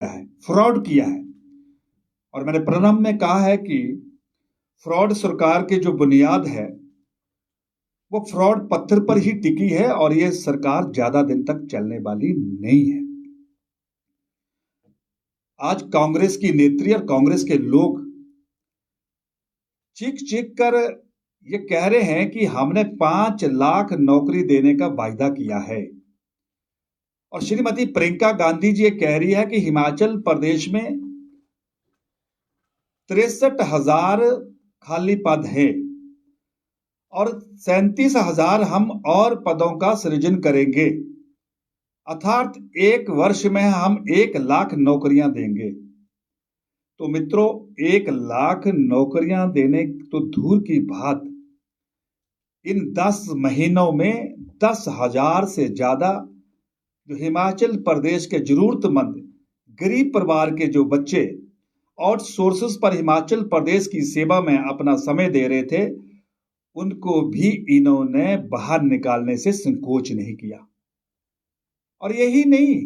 है, फ्रॉड किया है। और मैंने प्रारंभ में कहा है कि फ्रॉड सरकार की जो बुनियाद है वो फ्रॉड पत्थर पर ही टिकी है और ये सरकार ज्यादा दिन तक चलने वाली नहीं है। आज कांग्रेस की नेत्री और कांग्रेस के लोग चीख चीख कर ये कह रहे हैं कि हमने 5 लाख नौकरी देने का वायदा किया है। और श्रीमती प्रियंका गांधी जी ये कह रही है कि हिमाचल प्रदेश में 63,000 खाली पद है और 37,000 हम और पदों का सृजन करेंगे, अर्थात 1 वर्ष में हम 1 लाख नौकरियां देंगे। तो मित्रों, 1 लाख नौकरियां देने तो दूर की बात, इन 10 महीनों में 10,000 से ज्यादा जो हिमाचल प्रदेश के जरूरतमंद गरीब परिवार के जो बच्चे आउट सोर्सेस पर हिमाचल प्रदेश की सेवा में अपना समय दे रहे थे, उनको भी इन्होंने बाहर निकालने से संकोच नहीं किया। और यही नहीं,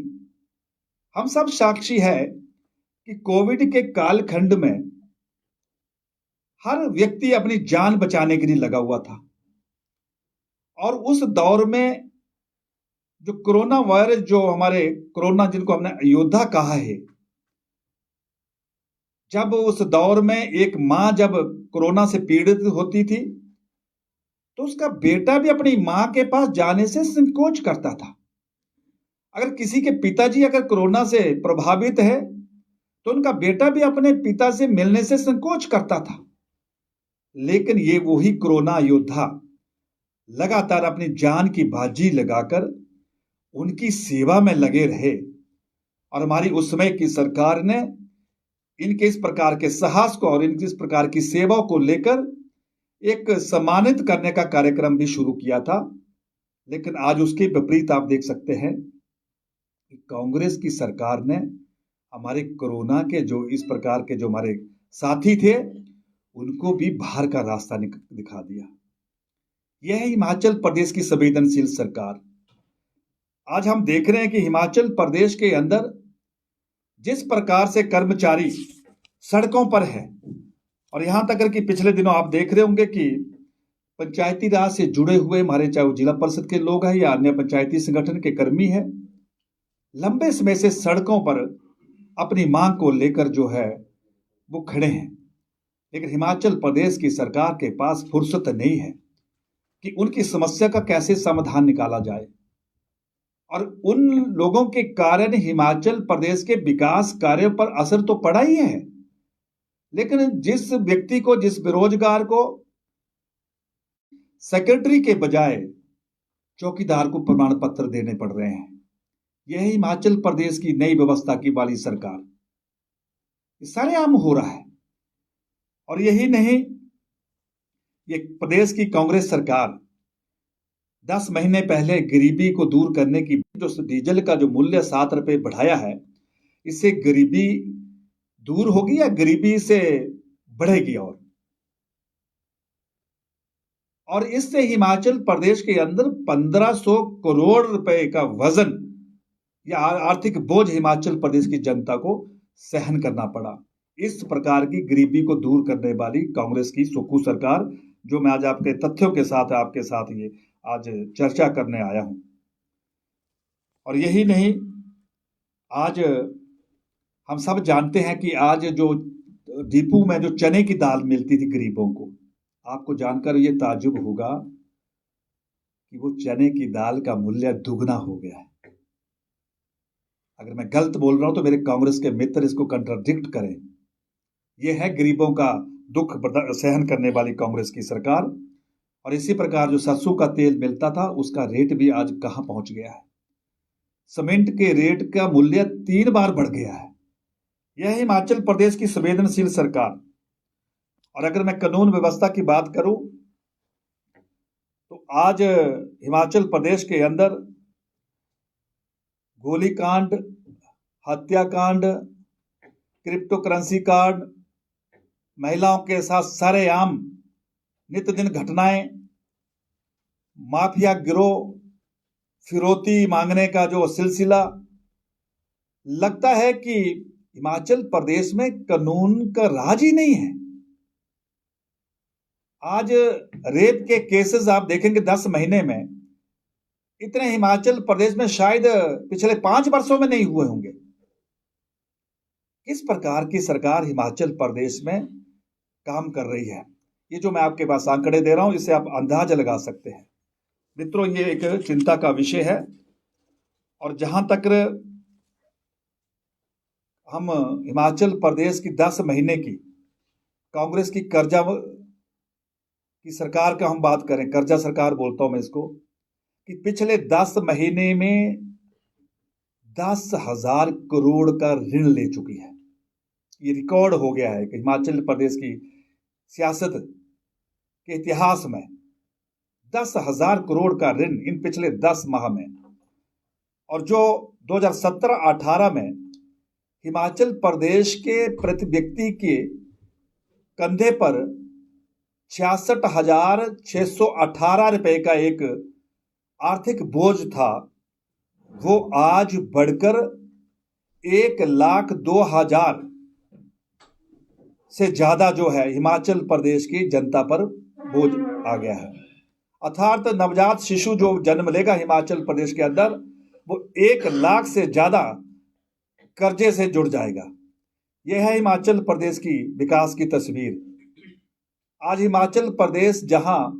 हम सब साक्षी है कि कोविड के कालखंड में हर व्यक्ति अपनी जान बचाने के लिए लगा हुआ था। और उस दौर में जो कोरोना वायरस, जो हमारे कोरोना जिनको हमने योद्धा कहा है, जब उस दौर में एक मां जब कोरोना से पीड़ित होती थी तो उसका बेटा भी अपनी मां के पास जाने से संकोच करता था। अगर किसी के पिताजी अगर कोरोना से प्रभावित है तो उनका बेटा भी अपने पिता से मिलने से संकोच करता था। लेकिन ये वही कोरोना योद्धा लगातार अपनी जान की बाजी लगाकर उनकी सेवा में लगे रहे। और हमारी उस समय की सरकार ने इनके इस प्रकार के साहस को और इनकी इस प्रकार की सेवा को लेकर एक सम्मानित करने का कार्यक्रम भी शुरू किया था। लेकिन आज उसके विपरीत आप देख सकते हैं कि कांग्रेस की सरकार ने हमारे कोरोना के जो इस प्रकार के जो हमारे साथी थे उनको भी बाहर का रास्ता दिखा दिया। यह है हिमाचल प्रदेश की संवेदनशील सरकार। आज हम देख रहे हैं कि हिमाचल प्रदेश के अंदर जिस प्रकार से कर्मचारी सड़कों पर है, और यहां तक कि पिछले दिनों आप देख रहे होंगे कि पंचायती राज से जुड़े हुए हमारे, चाहे वो जिला परिषद के लोग हैं या अन्य पंचायती संगठन के कर्मी हैं, लंबे समय से सड़कों पर अपनी मांग को लेकर जो है वो खड़े हैं। लेकिन हिमाचल प्रदेश की सरकार के पास फुर्सत नहीं है कि उनकी समस्या का कैसे समाधान निकाला जाए। और उन लोगों के कारण हिमाचल प्रदेश के विकास कार्यों पर असर तो पड़ा ही है, लेकिन जिस व्यक्ति को, जिस बेरोजगार को सेक्रेटरी के बजाय चौकीदार को प्रमाण पत्र देने पड़ रहे हैं, यह हिमाचल प्रदेश की नई व्यवस्था की वाली सरकार, सरेआम हो रहा है। और यही नहीं, ये प्रदेश की कांग्रेस सरकार 10 महीने पहले गरीबी को दूर करने की, जो डीजल का जो मूल्य 7 रुपए बढ़ाया है, इससे गरीबी दूर होगी या गरीबी से बढ़ेगी? और इससे हिमाचल प्रदेश के अंदर 1500 करोड़ रुपए का वजन या आर्थिक बोझ हिमाचल प्रदेश की जनता को सहन करना पड़ा। इस प्रकार की गरीबी को दूर करने वाली कांग्रेस की सुक्खू सरकार, जो मैं आज आपके तथ्यों के साथ आपके साथ ये आज चर्चा करने आया हूं। और यही नहीं, आज हम सब जानते हैं कि आज जो डिपू में जो चने की दाल मिलती थी गरीबों को, आपको जानकर ये ताज्जुब होगा कि वो चने की दाल का मूल्य दुगना हो गया है। अगर मैं गलत बोल रहा हूं तो मेरे कांग्रेस के मित्र इसको कंट्राडिक्ट करें। यह है गरीबों का दुख सहन करने वाली कांग्रेस की सरकार। और इसी प्रकार जो सरसों का तेल मिलता था उसका रेट भी आज कहां पहुंच गया है। सीमेंट के रेट का मूल्य 3 बार बढ़ गया है। यह है हिमाचल प्रदेश की संवेदनशील सरकार। और अगर मैं कानून व्यवस्था की बात करूं तो आज हिमाचल प्रदेश के अंदर गोलीकांड, हत्याकांड, क्रिप्टो करेंसी कांड, महिलाओं के साथ सरेआम नित्य दिन घटनाएं, माफिया गिरोह, फिरौती मांगने का जो सिलसिला, लगता है कि हिमाचल प्रदेश में कानून का राज ही नहीं है। आज रेप के केसेस आप देखेंगे 10 महीने में, इतने हिमाचल प्रदेश में शायद पिछले 5 वर्षों में नहीं हुए होंगे। किस प्रकार की सरकार हिमाचल प्रदेश में काम कर रही है, ये जो मैं आपके पास आंकड़े दे रहा हूं, इससे आप अंदाजा लगा सकते हैं। मित्रों, ये एक चिंता का विषय है। और जहां तक हम हिमाचल प्रदेश की 10 महीने की कांग्रेस की कर्जा की सरकार का हम बात करें, कर्जा सरकार बोलता हूं मैं इसको, कि पिछले 10 महीने में 10,000 करोड़ का ऋण ले चुकी है। ये रिकॉर्ड हो गया है कि हिमाचल प्रदेश की सियासत के इतिहास में 10,000 करोड़ का ऋण इन पिछले 10 माह में। और जो 2017-18 में हिमाचल प्रदेश के प्रति व्यक्ति के कंधे पर 66,618 रुपए का एक आर्थिक बोझ था, वो आज बढ़कर 1,02,000 से ज्यादा जो है हिमाचल प्रदेश की जनता पर बोझ आ गया है। अर्थात नवजात शिशु जो जन्म लेगा हिमाचल प्रदेश के अंदर, वो 1 लाख से ज्यादा कर्जे से जुड़ जाएगा। यह है हिमाचल प्रदेश की विकास की तस्वीर। आज हिमाचल प्रदेश जहां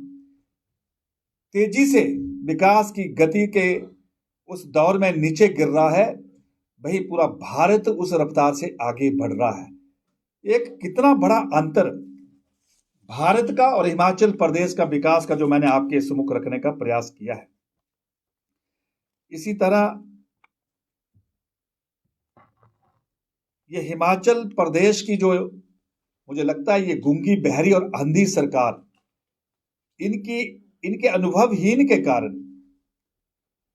तेजी से विकास की गति के उस दौर में नीचे गिर रहा है, वही पूरा भारत उस रफ्तार से आगे बढ़ रहा है। एक कितना बड़ा अंतर भारत का और हिमाचल प्रदेश का विकास का जो मैंने आपके सम्मुख रखने का प्रयास किया है। इसी तरह ये हिमाचल प्रदेश की जो मुझे लगता है ये गूंगी बहरी और अंधी सरकार, इनके अनुभवहीन के कारण,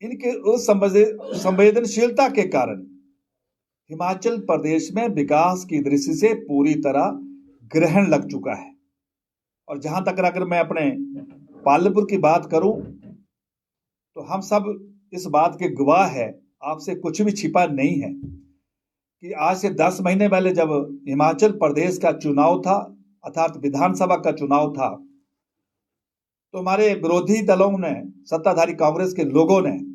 इनके असंवेदनशीलता के कारण हिमाचल प्रदेश में विकास की दृष्टि से पूरी तरह ग्रहण लग चुका है। और जहां तक अगर मैं अपने पालमपुर की बात करूं, तो हम सब इस बात के गवाह है, आपसे कुछ भी छिपा नहीं है कि आज से 10 महीने पहले जब हिमाचल प्रदेश का चुनाव था, अर्थात विधानसभा का चुनाव था, तो हमारे विरोधी दलों ने, सत्ताधारी कांग्रेस के लोगों ने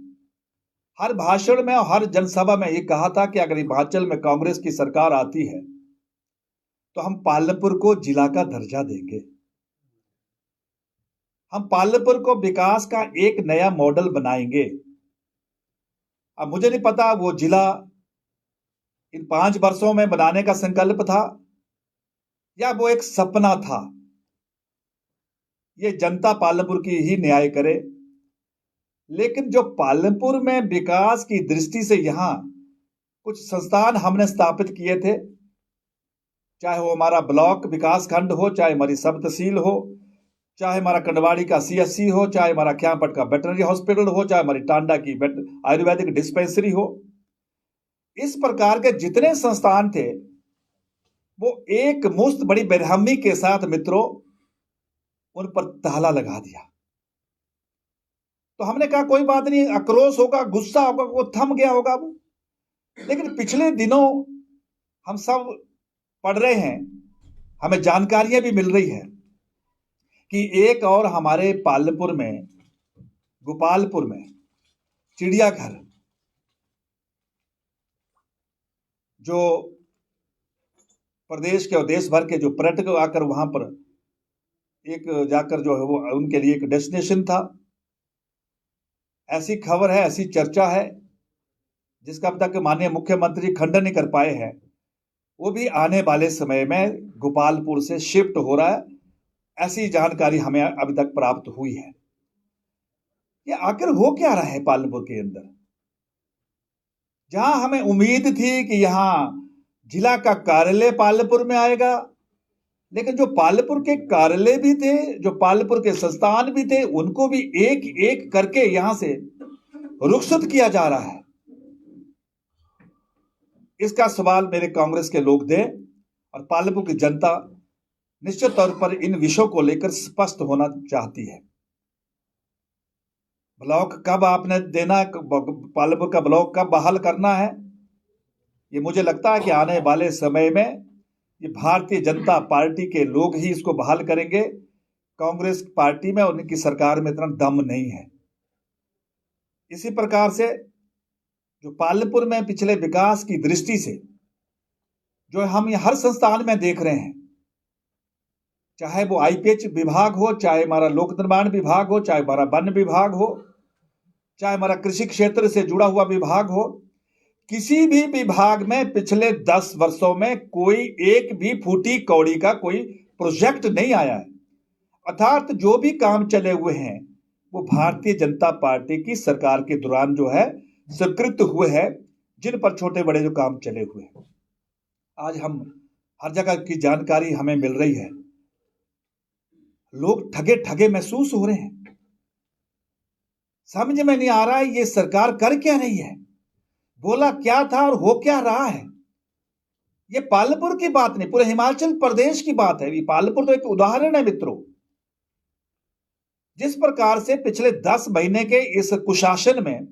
हर भाषण में और हर जनसभा में ये कहा था कि अगर हिमाचल में कांग्रेस की सरकार आती है तो हम पालमपुर को जिला का दर्जा देंगे, हम पालमपुर को विकास का एक नया मॉडल बनाएंगे। अब मुझे नहीं पता वो जिला इन 5 वर्षों में बनाने का संकल्प था या वो एक सपना था, ये जनता पालमपुर की ही न्याय करे। लेकिन जो पालमपुर में विकास की दृष्टि से यहां कुछ संस्थान हमने स्थापित किए थे, चाहे वो हमारा ब्लॉक विकास खंड हो, चाहे हमारी सब तहसील हो, चाहे हमारा कंडवाड़ी का CSC हो, चाहे हमारा ख्यापट का वेटरनरी हॉस्पिटल हो, चाहे हमारी टांडा की आयुर्वेदिक डिस्पेंसरी हो, इस प्रकार के जितने संस्थान थे वो एक मुश्त बड़ी बेरहमी के साथ मित्रों उन पर ताला लगा दिया। तो हमने कहा कोई बात नहीं, आक्रोश होगा, गुस्सा होगा, वो थम गया होगा वो। लेकिन पिछले दिनों हम सब पढ़ रहे हैं, हमें जानकारियां भी मिल रही है कि एक और हमारे पालमपुर में, गोपालपुर में चिड़ियाघर, जो प्रदेश के और देश भर के जो पर्यटक आकर वहां पर एक जाकर जो है वो उनके लिए एक डेस्टिनेशन था, ऐसी खबर है, ऐसी चर्चा है जिसका अब तक माननीय मुख्यमंत्री खंडन नहीं कर पाए हैं, वो भी आने वाले समय में गोपालपुर से शिफ्ट हो रहा है, ऐसी जानकारी हमें अभी तक प्राप्त हुई है। ये आखिर हो क्या रहा है पालमपुर के अंदर, जहां हमें उम्मीद थी कि यहां जिला का कार्यालय पालमपुर में आएगा, लेकिन जो पालमपुर के कार्यालय भी थे, जो पालमपुर के संस्थान भी थे, उनको भी एक एक करके यहां से रुखसत किया जा रहा है। इसका सवाल मेरे कांग्रेस के लोग दें और पालमपुर की जनता निश्चित तौर पर इन विषयों को लेकर स्पष्ट होना चाहती है। ब्लॉक कब आपने देना, पालमपुर का ब्लॉक कब बहाल करना है, ये मुझे लगता है कि आने वाले समय में ये भारतीय जनता पार्टी के लोग ही इसको बहाल करेंगे। कांग्रेस पार्टी में और उनकी सरकार में इतना दम नहीं है। इसी प्रकार से जो पालनपुर में पिछले विकास की दृष्टि से जो हम ये हर संस्थान में देख रहे हैं, चाहे वो आईपीएच विभाग हो, चाहे हमारा लोक निर्माण विभाग हो, चाहे हमारा वन विभाग हो, चाहे हमारा कृषि क्षेत्र से जुड़ा हुआ विभाग हो, किसी भी विभाग में पिछले 10 वर्षों में कोई एक भी फूटी कौड़ी का कोई प्रोजेक्ट नहीं आया है। अर्थात जो भी काम चले हुए हैं वो भारतीय जनता पार्टी की सरकार के दौरान जो है स्वीकृत हुए हैं, जिन पर छोटे बड़े जो काम चले हुए हैं। आज हम हर जगह की जानकारी हमें मिल रही है, लोग ठगे ठगे महसूस हो रहे हैं। समझ में नहीं आ रहा है ये सरकार कर क्या रही है, बोला क्या था और हो क्या रहा है। ये पालनपुर की बात नहीं, पूरे हिमाचल प्रदेश की बात है। ये पालनपुर तो एक उदाहरण है मित्रों। जिस प्रकार से पिछले 10 महीने के इस कुशासन में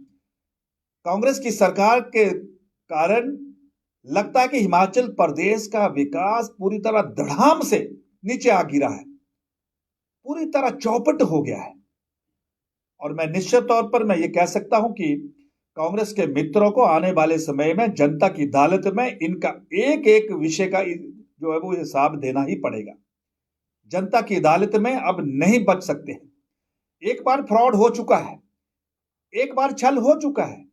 कांग्रेस की सरकार के कारण लगता है कि हिमाचल प्रदेश का विकास पूरी तरह धड़ाम से नीचे आ गिरा है, पूरी तरह चौपट हो गया है। और मैं निश्चित तौर पर मैं ये कह सकता हूं कि कांग्रेस के मित्रों को आने वाले समय में जनता की अदालत में इनका एक एक विषय का जो है वो हिसाब देना ही पड़ेगा। जनता की अदालत में अब नहीं बच सकते हैं। एक बार फ्रॉड हो चुका है, एक बार छल हो चुका है।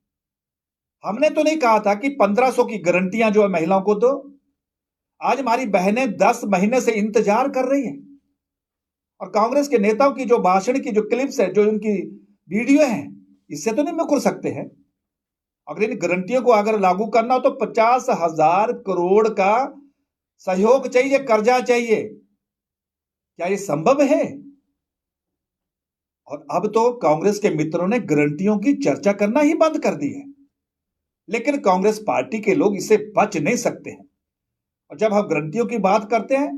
हमने तो नहीं कहा था कि 1500 की गारंटियां जो है महिलाओं को दो। आज हमारी बहनें 10 महीने से इंतजार कर रही हैं। और कांग्रेस के नेताओं की जो भाषण की जो क्लिप्स है, जो उनकी वीडियो है, इससे तो नहीं मुकर सकते हैं। अगर इन गारंटियों को अगर लागू करना हो तो 50,000 करोड़ का सहयोग चाहिए, कर्जा चाहिए। क्या ये संभव है? और अब तो कांग्रेस के मित्रों ने गारंटियों की चर्चा करना ही बंद कर दी है। लेकिन कांग्रेस पार्टी के लोग इससे बच नहीं सकते हैं। और जब हम गारंटियों की बात करते हैं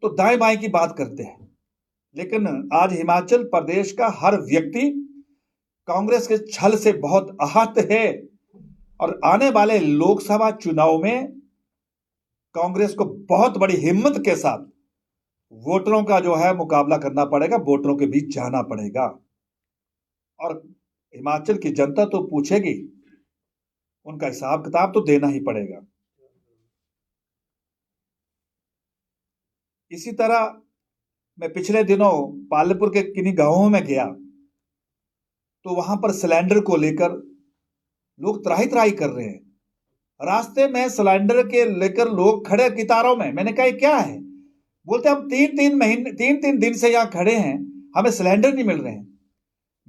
तो दाएं बाएं की बात करते हैं। लेकिन आज हिमाचल प्रदेश का हर व्यक्ति कांग्रेस के छल से बहुत आहत है। और आने वाले लोकसभा चुनाव में कांग्रेस को बहुत बड़ी हिम्मत के साथ वोटरों का जो है मुकाबला करना पड़ेगा, वोटरों के बीच जाना पड़ेगा। और हिमाचल की जनता तो पूछेगी, उनका हिसाब किताब तो देना ही पड़ेगा। इसी तरह मैं पिछले दिनों पालनपुर के किन्हीं गांवों में गया तो वहां पर सिलेंडर को लेकर लोग त्राही त्राही कर रहे हैं। रास्ते में सिलेंडर के लेकर लोग खड़े कतारों में। मैंने कहा क्या है? बोलते हम 3 दिन से यहां खड़े हैं, हमें सिलेंडर नहीं मिल रहे हैं।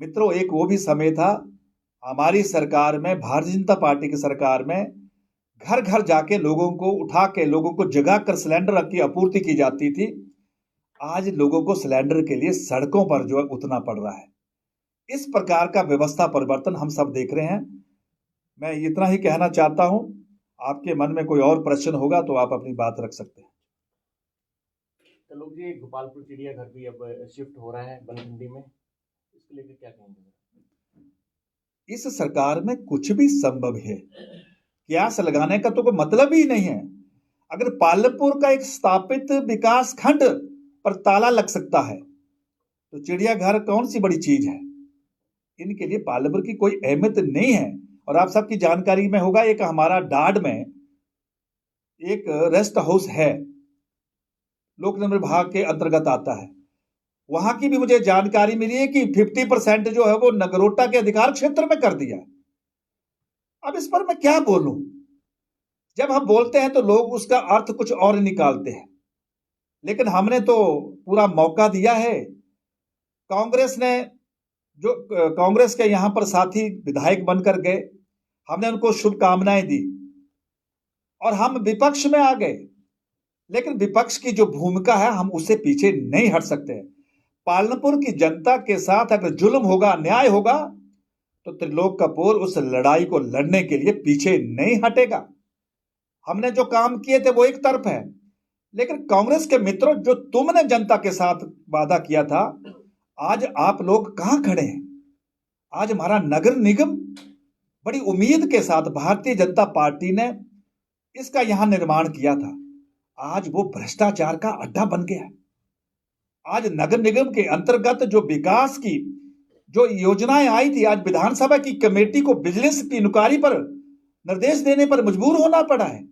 मित्रों, एक वो भी समय था हमारी सरकार में, भारतीय जनता पार्टी की सरकार में, घर घर जाके लोगों को उठा के लोगों को जगा कर सिलेंडर की आपूर्ति की जाती थी। आज लोगों को सिलेंडर के लिए सड़कों पर जो है उतना पड़ रहा है। इस प्रकार का व्यवस्था परिवर्तन हम सब देख रहे हैं। मैं इतना ही कहना चाहता हूं। आपके मन में कोई और प्रश्न होगा तो आप अपनी बात रख सकते हैं। तो लोग जी, गोपालपुर चिड़ियाघर भी अब शिफ्ट हो रहा है बनखंडी में, इसके लेकर क्या कहेंगे? इस सरकार में कुछ भी संभव है। क्यास लगाने का तो कोई मतलब ही नहीं है। अगर पालनपुर का एक स्थापित विकास खंड पर ताला लग सकता है तो चिड़ियाघर कौन सी बड़ी चीज है? इनके लिए पालनपुर की कोई अहमियत नहीं है। और आप सबकी जानकारी में होगा, एक हमारा डाड में एक रेस्ट हाउस है, लोक निर्माण विभाग के अंतर्गत आता है। वहां की भी मुझे जानकारी मिली है कि 50% जो है वो नगरोटा के अधिकार क्षेत्र में कर दिया। अब इस पर मैं क्या बोलूं? जब हम बोलते हैं तो लोग उसका अर्थ कुछ और निकालते हैं। लेकिन हमने तो पूरा मौका दिया है। कांग्रेस ने जो कांग्रेस के यहां पर साथी विधायक बनकर गए, हमने उनको शुभकामनाएं दी और हम विपक्ष में आ गए। लेकिन विपक्ष की जो भूमिका है, हम उससे पीछे नहीं हट सकते। पालनपुर की जनता के साथ अगर जुल्म होगा, अन्याय होगा, तो त्रिलोक कपूर उस लड़ाई को लड़ने के लिए पीछे नहीं हटेगा। हमने जो काम किए थे वो एक तरफ है, लेकिन कांग्रेस के मित्रों, जो तुमने जनता के साथ वादा किया था, आज आप लोग कहां खड़े हैं? आज हमारा नगर निगम बड़ी उम्मीद के साथ भारतीय जनता पार्टी ने इसका यहां निर्माण किया था, आज वो भ्रष्टाचार का अड्डा बन गया है। आज नगर निगम के अंतर्गत जो विकास की जो योजनाएं आई थी, आज विधानसभा की कमेटी को विजिलेंस की इंक्वायरी पर निर्देश देने पर मजबूर होना पड़ा है।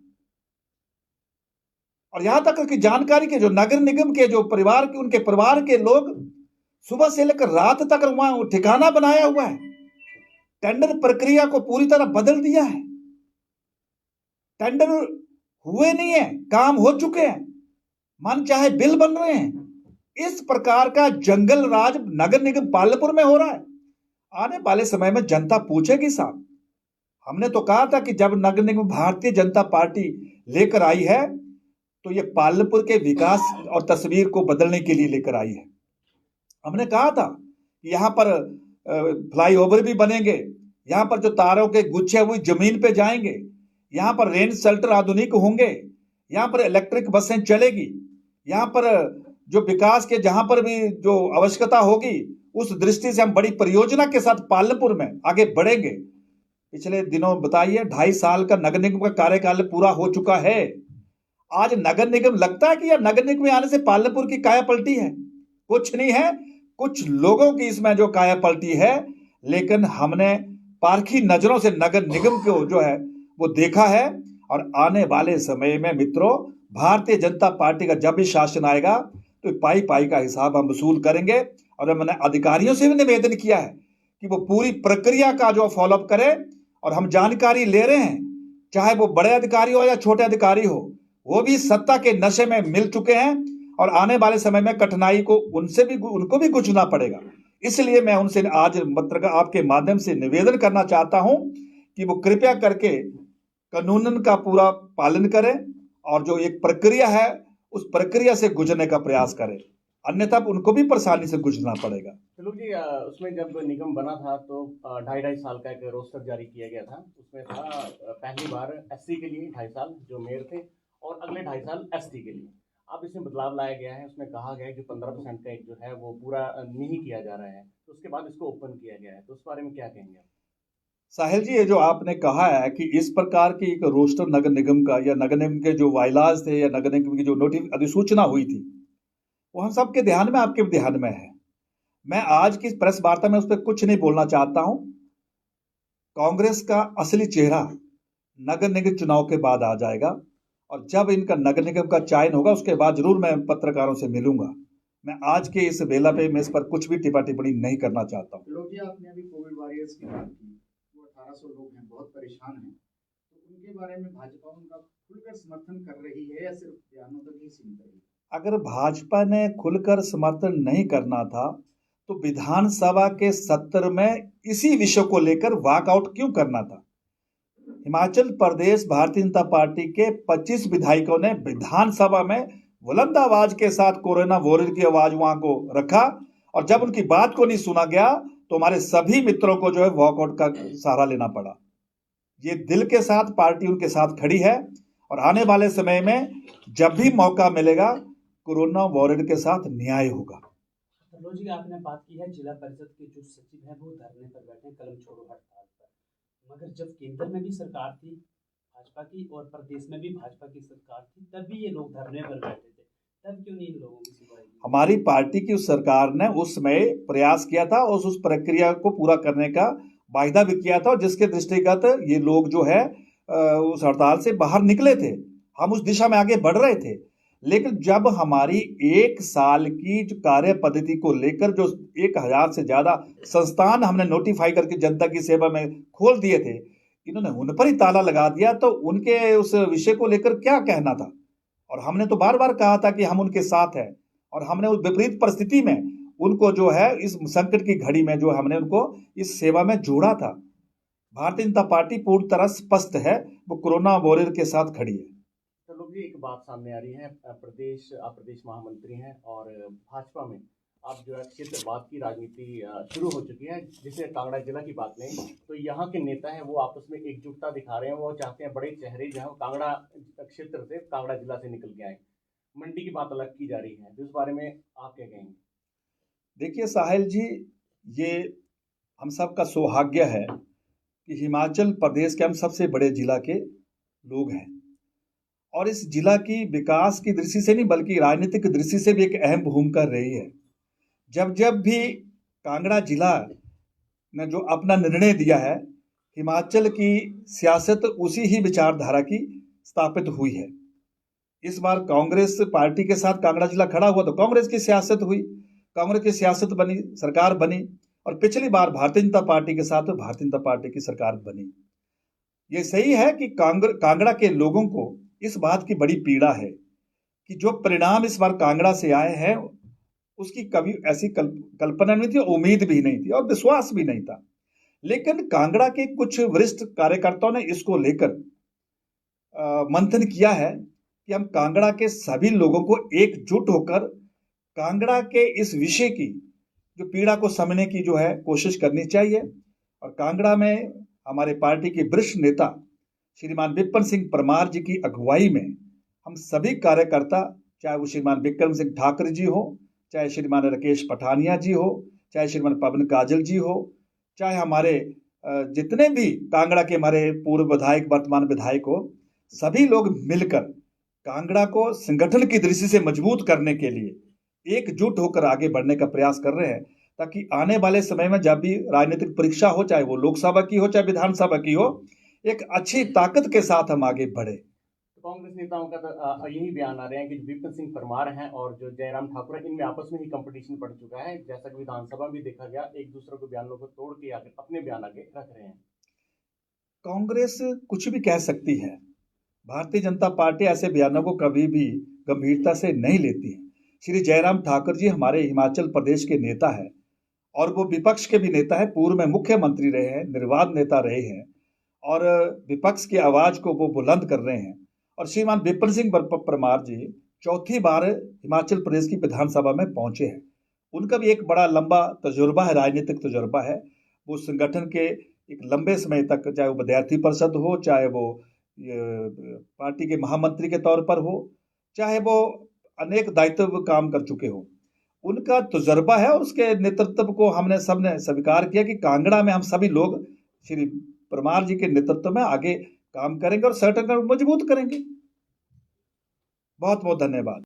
और यहां तक कि जानकारी के जो नगर निगम के जो परिवार के उनके परिवार के लोग सुबह से लेकर रात तक वहां ठिकाना बनाया हुआ है। टेंडर प्रक्रिया को पूरी तरह बदल दिया है। टेंडर हुए नहीं है, काम हो चुके हैं, मन चाहे बिल बन रहे हैं। इस प्रकार का जंगल राज नगर निगम पालपुर में हो रहा है। आने वाले समय में जनता पूछेगी साहब, हमने तो कहा था कि जब नगर निगम भारतीय जनता पार्टी लेकर आई है तो ये पालपुर के विकास और तस्वीर को बदलने के लिए लेकर आई है। हमने कहा था कि यहां पर फ्लाईओवर भी बनेंगे, यहां पर जो तारों के गुच्छे हुई जमीन पे जाएंगे, यहां पर रेन शेल्टर आधुनिक होंगे, यहां पर इलेक्ट्रिक बसें चलेगी, यहां पर जो विकास के जहां पर भी जो आवश्यकता होगी उस दृष्टि से हम बड़ी परियोजना के साथ पालपुर में आगे बढ़ेंगे। पिछले दिनों बताइए 2.5 साल का नगर निगम का कार्यकाल पूरा हो चुका है। आज नगर निगम लगता है कि यह नगर निगम में आने से पालपुर की काया पलटी है? कुछ नहीं है, कुछ लोगों की इसमें जो काया पलटी है। लेकिन हमने पारखी नजरों से नगर निगम को जो है वो देखा है। और आने वाले समय में मित्रों, भारतीय जनता पार्टी का जब भी शासन आएगा तो पाई पाई का हिसाब हम वसूल करेंगे। और मैंने अधिकारियों से भी निवेदन किया है कि वो पूरी प्रक्रिया का जो फॉलोअप करें। और हम जानकारी ले रहे हैं, चाहे वो बड़े अधिकारी हो या छोटे अधिकारी हो, वो भी सत्ता के नशे में मिल चुके हैं। और आने वाले समय में कठिनाई को उनको भी गुजरना पड़ेगा। इसलिए मैं उनसे आज पत्रकार आपके माध्यम से निवेदन करना चाहता हूं कि वो कृपया करके कानून का पूरा पालन करें और जो एक प्रक्रिया है उस प्रक्रिया से गुजरने का प्रयास करें, अन्यथा उनको भी परेशानी से गुजरना पड़ेगा। चलो जी, उसमें जब निगम बना था तो 2.5 साल का एक रोस्टर जारी किया गया था। उसमें था पहली बार एससी के लिए 2.5 साल जो मेयर थे और अगले 2.5 साल एसटी के लिए। अब इसमें बदलाव लाया गया है, उसमें कहा गया है कि 15% का एक जो है वो पूरा नहीं किया जा रहा है, तो उसके बाद इसको ओपन किया गया है, तो उस बारे में क्या कहेंगे आप? साहिल जी, ये जो आपने कहा है कि इस प्रकार की एक रोस्टर नगर निगम का या नगर निगम के जो वायलाज थे या नगर निगम की जो अधिसूचना हुई थी वो हम सबके ध्यान में, आपके भी ध्यान में है। मैं आज की प्रेस वार्ता में उस पर कुछ नहीं बोलना चाहता हूं। कांग्रेस का असली चेहरा नगर निगम चुनाव के बाद आ जाएगा और जब इनका नगर निगम का चयन होगा उसके बाद जरूर मैं पत्रकारों से मिलूंगा। मैं आज के इस बेला पे मैं इस पर कुछ भी टिप्पणी नहीं करना चाहता हूँ। लोग आपने अभी कोविड वॉरियर्स की बात की, वो 1800 लोग हैं, बहुत परेशान हैं, तो उनके बारे में भाजपा उनका खुलकर समर्थन कर रही है या सिर्फ बयानों तक ही सीमित रही? अगर भाजपा ने खुलकर समर्थन नहीं करना था तो विधानसभा के सत्र में इसी विषय को लेकर वॉकआउट क्यों करना था? हिमाचल प्रदेश भारतीय जनता पार्टी के 25 विधायकों ने विधानसभा में बुलंद आवाज के साथ कोरोना वॉरियर की आवाज वहां को रखा और जब उनकी बात को नहीं सुना गया तो हमारे सभी मित्रों को जो है वॉकआउट का सहारा लेना पड़ा। ये दिल के साथ पार्टी उनके साथ खड़ी है और आने वाले समय में जब भी मौका मिलेगा कोरोना वॉरियर के साथ न्याय होगा। जी, आपने बात की है जिला परिषद के जो सचिव हैं वो धरने पर बैठे, कलम छोड़ो हड़ताल पर, मगर जब केंद्र में भी सरकार थी भाजपा की और प्रदेश में भी भाजपा की सरकार थी तब भी ये लोग धरने पर बैठे थे, तब क्यों नहीं इन लोगों की सुनवाई? हमारी पार्टी की सरकार ने उस समय प्रयास किया था और उस प्रक्रिया को पूरा करने का वायदा भी किया था और जिसके दृष्टिगत ये लोग जो है उस हड़ताल से बाहर निकले थे। हम उस दिशा में आगे बढ़ रहे थे। लेकिन जब हमारी 1 साल की जो कार्य पद्धति को लेकर जो 1000 से ज्यादा संस्थान हमने नोटिफाई करके जनता की सेवा में खोल दिए थे, इन्होंने उन पर ही ताला लगा दिया, तो उनके उस विषय को लेकर क्या कहना था? और हमने तो बार बार कहा था कि हम उनके साथ हैं और हमने उस विपरीत परिस्थिति में उनको जो है इस संकट की घड़ी में जो हमने उनको इस सेवा में जोड़ा था। भारतीय जनता पार्टी पूरी तरह स्पष्ट है, वो कोरोना वॉरियर के साथ खड़ी है। तो लोग जी, एक बात सामने आ रही है, आप प्रदेश महामंत्री हैं और भाजपा में आप जो है क्षेत्रवाद की राजनीति शुरू हो चुकी है। जैसे कांगड़ा जिला की बात लें तो यहाँ के नेता हैं वो आपस में एकजुटता दिखा रहे हैं, वो चाहते हैं बड़े चेहरे जो है कांगड़ा क्षेत्र से, कांगड़ा जिला से निकल के आए। मंडी की बात अलग की जा रही है, तो इस बारे में आप क्या कहेंगे? देखिए साहिल जी, ये हम सब का सौभाग्य है कि हिमाचल प्रदेश के हम सबसे बड़े जिला के लोग हैं और इस जिला की विकास की दृष्टि से नहीं बल्कि राजनीतिक दृष्टि से भी एक अहम भूमिका रही है। जब जब भी कांगड़ा जिला ने जो अपना निर्णय दिया है, हिमाचल की सियासत उसी ही विचारधारा की स्थापित हुई है। इस बार कांग्रेस पार्टी के साथ कांगड़ा जिला खड़ा हुआ तो कांग्रेस की सियासत हुई, कांग्रेस की सियासत बनी, सरकार बनी, और पिछली बार भारतीय जनता पार्टी के साथ भारतीय जनता पार्टी की सरकार बनी। ये सही है कि कांगड़ा के लोगों को इस बात की बड़ी पीड़ा है कि जो परिणाम इस बार कांगड़ा से आए हैं उसकी कभी ऐसी कल्पना नहीं थी, उम्मीद भी नहीं थी और विश्वास भी नहीं था। लेकिन कांगड़ा के कुछ वरिष्ठ कार्यकर्ताओं ने इसको लेकर मंथन किया है कि हम कांगड़ा के सभी लोगों को एकजुट होकर कांगड़ा के इस विषय की जो पीड़ा को समझने की जो है कोशिश करनी चाहिए। और कांगड़ा में हमारे पार्टी के वरिष्ठ नेता श्रीमान विपिन सिंह परमार जी की अगुवाई में हम सभी कार्यकर्ता, चाहे वो श्रीमान विक्रम सिंह ठाकुर जी हो, चाहे श्रीमान राकेश पठानिया जी हो, चाहे श्रीमान पवन काजल जी हो, चाहे हमारे जितने भी कांगड़ा के हमारे पूर्व विधायक वर्तमान विधायक हो, सभी लोग मिलकर कांगड़ा को संगठन की दृष्टि से मजबूत करने के लिए एकजुट होकर आगे बढ़ने का प्रयास कर रहे हैं, ताकि आने वाले समय में जब भी राजनीतिक परीक्षा हो, चाहे वो लोकसभा की हो चाहे विधानसभा की हो, एक अच्छी ताकत के साथ हम आगे बढ़े। कांग्रेस नेताओं का तो यही बयान आ रहे हैं कि जो विपिन सिंह परमार हैं और जो जयराम ठाकुर है, इनमें आपस में ही कंपटीशन बढ़ चुका है। जैसा कि विधानसभा में देखा गया, एक दूसरे को बयानों को तोड़ के आगे अपने बयान आगे रख रहे हैं। कांग्रेस कुछ भी कह सकती है, भारतीय जनता पार्टी ऐसे बयानों को कभी भी गंभीरता से नहीं लेती है। श्री जयराम ठाकुर जी हमारे हिमाचल प्रदेश के नेता है और वो विपक्ष के भी नेता है, पूर्व में मुख्यमंत्री रहे हैं, निर्वाध नेता रहे हैं और विपक्ष की आवाज को वो बुलंद कर रहे हैं। और श्रीमान विपिन सिंह परमार जी चौथी बार हिमाचल प्रदेश की विधानसभा में पहुंचे हैं। उनका भी एक बड़ा लंबा तजुर्बा है, राजनीतिक तजुर्बा है। वो संगठन के एक लंबे समय तक, चाहे वो विद्यार्थी परिषद हो, चाहे वो पार्टी के महामंत्री के तौर पर हो, चाहे वो अनेक दायित्व काम कर चुके हो, उनका तजुर्बा है और उसके नेतृत्व को हमने सबने स्वीकार किया कि कांगड़ा में हम सभी लोग श्री परमार जी के नेतृत्व में आगे काम करेंगे और संगठन को मजबूत करेंगे। बहुत बहुत धन्यवाद।